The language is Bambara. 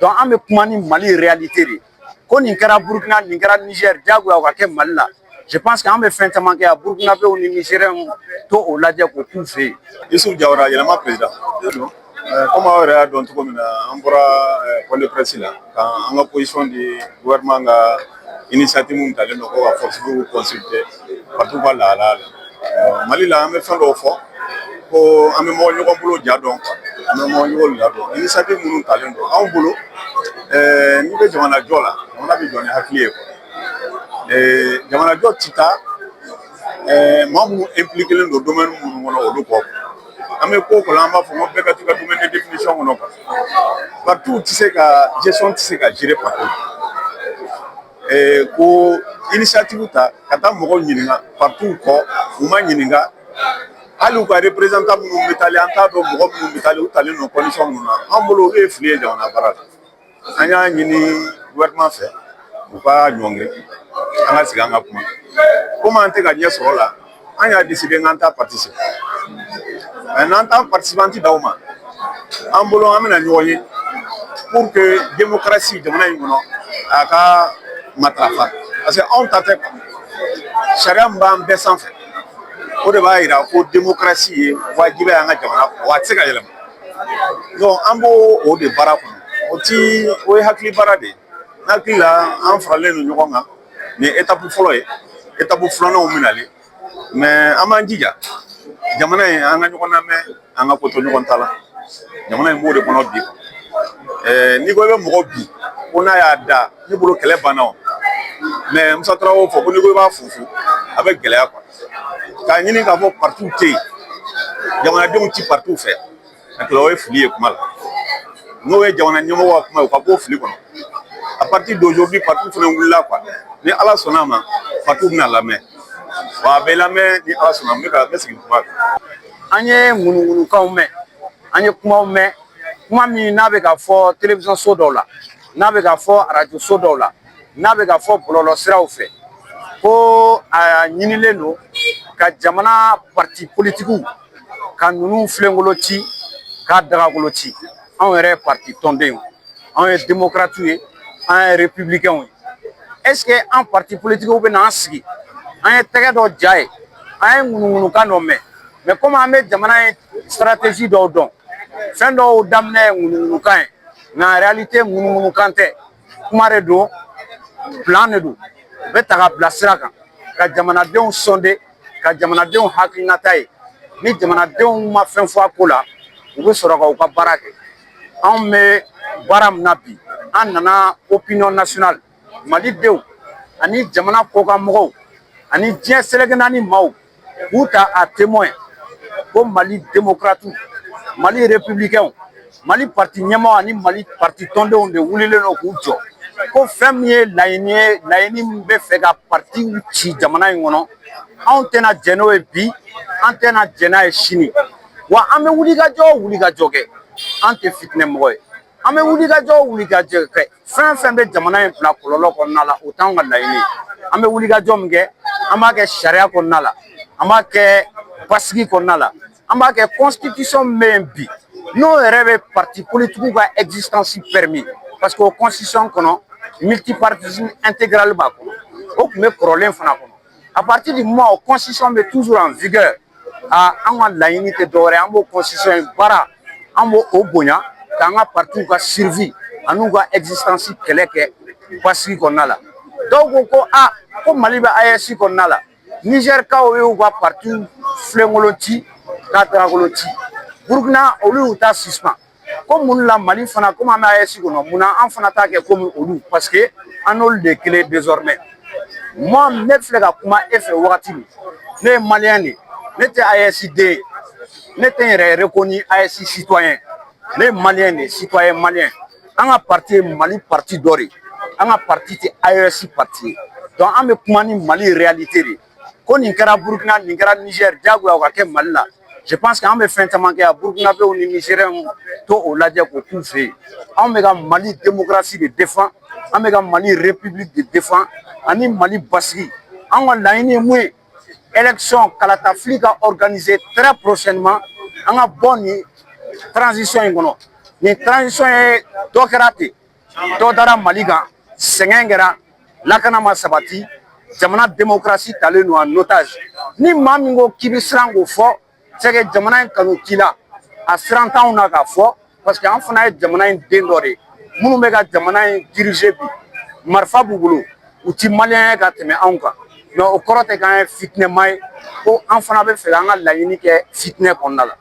Donc an bɛ kuma ni Mali réalité de ko nin kɛra Burkina nin kɛra Niger diyagoya o ka kɛ Mali la. Je pense que an bɛ fɛn caman kɛ Burkinabéw ni Nigériens to o lajɛ k'o k'u fɛ yen. Youssouf Diawara yɛlɛma président. Comme aw yɛrɛ y'a dɔn cogo min na an bɔra point de presse la k'an ka position di gouvernement ka initiative mun talen don ko ka force publique consulter partout ka lahala la. Mali la an bɛ fɛn dɔw fɔ ko an bɛ mɔgɔ ɲɔgɔn bolo ja dɔn an bɛ mɔgɔ ɲɔgɔn ja dɔn initiative minnu talen don anw bolo n'i bɛ jamana jɔ la jamana bɛ jɔ ni hakili ye quoi. Jamana jɔ ti taa maa minnu impliqué len don domaine minnu kɔnɔ olu kɔ. An bɛ ko o ko la an b'a fɔ ko bɛɛ ka t'i ka domaine de définition kɔnɔ quoi. Partout tɛ se ka gestion tɛ se ka gérer partout. Ko initiative ta ka taa mɔgɔw ɲininka partout kɔ u ma ɲininka hali u ka représentant minnu bɛ taalen an t'a dɔn mɔgɔ minnu bɛ taalen u talen don condition minnu na an bolo olu ye fili ye jamana baara la. An y'a ɲini gouvernement fɛ u ka ɲɔngiri an ka sigi an ka kuma komi an tɛ ka ɲɛ sɔrɔ la an y'a décidé k'an t'a participer n'an t'an participant d'aw ma an bolo an bɛna ɲɔgɔn ye pour que démocratie jamana in kɔnɔ a ka matarafa parce que anw ta tɛ sariya min b'an bɛɛ sanfɛ o de b'a yira ko démocratie ye wajibi ye an ka jamana kɔnɔ wa a tɛ se ka yɛlɛma. Donc an b'o o de baara kɔnɔ o ye hakili baara de ye n'hakili la an faralen don ɲɔgɔn kan nin étape fɔlɔ ye étape filananw bɛnalen mais an b'an jija jamana in an ka ɲɔgɔn lamɛn an ka ko to ɲɔgɔn ta la jamana in b'o de kɔnɔ bi n'i ko i bɛ mɔgɔ bi ko n'a y'a da ne bolo kɛlɛ banna o mais Musa Tarawele fɔ ko n'i ko i b'a fufu a bɛ gɛlɛya quoi k'a ɲini k'a fɔ partout tɛ yen jamanadenw ti partout fɛ a tila o ye fili ye kuma la n'o ye jamana ɲɛmɔgɔ ka kuma ye u ka bɔ fili kɔnɔ à partir d'aujourd'hui partout fana wulila quoi ni Ala sɔnna a ma partout bɛna lamɛn wa a bɛ lamɛn ni Ala sɔnna n bɛ segin kuma kan. An ye ŋunuŋunukanw mɛn an ye kumaw mɛn kuma min n'a bɛ ka fɔ télévision so dɔw la n'a bɛ ka fɔ radio so dɔw la n'a bɛ ka fɔ bɔlɔlɔ siraw fɛ ko a ɲinilen don ka jamana parti politiques ka ninnu filenkolo ci k'a dagakolo ci anw yɛrɛ parti tɔndenw anw ye démocrates ye an ye républicains ye est ce que an parti politiques bɛna an sigi an ye tɛgɛ dɔ ja ye an ye ŋunuŋunukan dɔ mɛn mais comme an bɛ jamana ye stratégie dɔw dɔn fɛn dɔw daminɛ ye ŋunuŋunukan ye nka en réalité ŋunuŋunukan tɛ kuma de don plan de don u bɛ ta ka bila sira kan ka jamanadenw sonder ka jamanadenw hakilinata ye ni jamanadenw ma fɛn fɔ a ko la u bɛ sɔrɔ ka u ka baara kɛ anw bɛ baara min na bi an nana opinion nationale malidenw ani jamana kɔkanmɔgɔw ani diɲɛ seleke naani maaw k'u ta a témoin ko Mali démocrates Mali républicains Mali parti ɲɛmaaw ani Mali parti tɔndenw de wulilen don k'u jɔ ko fɛn min ye laɲini ye laɲini min bɛ fɛ ka parti ci jamana in kɔnɔ anw tɛna jɛn n'o ye bi an tɛna jɛn n'a ye sini wa an bɛ wulikajɔ o wulikajɔ kɛ an tɛ fitinɛmɔgɔ ye an bɛ wulikajɔ o wulikajɔ kɛ fɛn fɛn bɛ jamana in bila kɔlɔlɔ kɔnɔna la o t'anw ka laɲini ye an bɛ wulikajɔ min kɛ an b'a kɛ sariya kɔnɔna la an b'a kɛ basigi kɔnɔna la an b'a kɛ constitution min bɛ yen bi n'o yɛrɛ bɛ parti politiques ka existence permis parce que o constitution kɔnɔ multipartisme intégral b'a kɔnɔ o tun bɛ kɔrɔlen fana kɔnɔ à partir du moment o constitution bɛ toujours en vigueur an ka laɲini tɛ dɔwɛrɛ ye an b'o constitution in baara an b'o o bonya k'an ka partis ka survie an'u ka existence kɛlɛ kɛ basigi kɔnɔna la dɔw ko ko Mali bɛ AES kɔnɔna la Niger kaw y'u ka parti filenkolo ci k'a dagakolo ci Burkina olu y'u ta suspend ko mun la Mali fana komi an bɛ AES kɔnɔ mun na an fana t'a kɛ komi olu parce que an n'olu de kelen désormais moi ne filɛ ka kuma e fɛ wagati min ne ye malien de ye ne tɛ AES den ye ne tɛ n yɛrɛ reconnu AES citoyen ne ye malien de ye citoyen malien an ka parti ye Mali parti dɔ de ye an ka parti tɛ AES parti ye donc an bɛ kuma ni Mali réalité de ko nin kɛra Burkina nin kɛra Niger diyagoya o ka kɛ Mali la je pense que an bɛ fɛn caman kɛ Burkinabéw ni Nigériens to o lajɛ k'o k'u fɛ yen anw bɛ ka Mali démocratie de défend an bɛ ka Mali république de défend ani Mali basigi an ka laɲini ye mun ye élection kalatafili ka organiser très prochainement an ka bɔ nin transition in kɔnɔ nin transition ye dɔ kɛra ten dɔ dara mali kan sɛgɛn kɛra lakana ma sabati jamana démocratie talen don en otage ni maa min ko k'i bɛ siran k'o fɔ sɛgɛ jamana in kanu k'i la a siran t'anw na k'a fɔ parce que an fana ye jamana in den dɔ de ye minnu bɛ ka jamana in diriger bi marifa b'u bolo u ti maliyɛn ye ka tɛmɛ anw kan o kɔrɔ tɛ k'an ye fitinɛma ye ko an fana bɛ fɛ an ka laɲini kɛ fitinɛ kɔnɔna la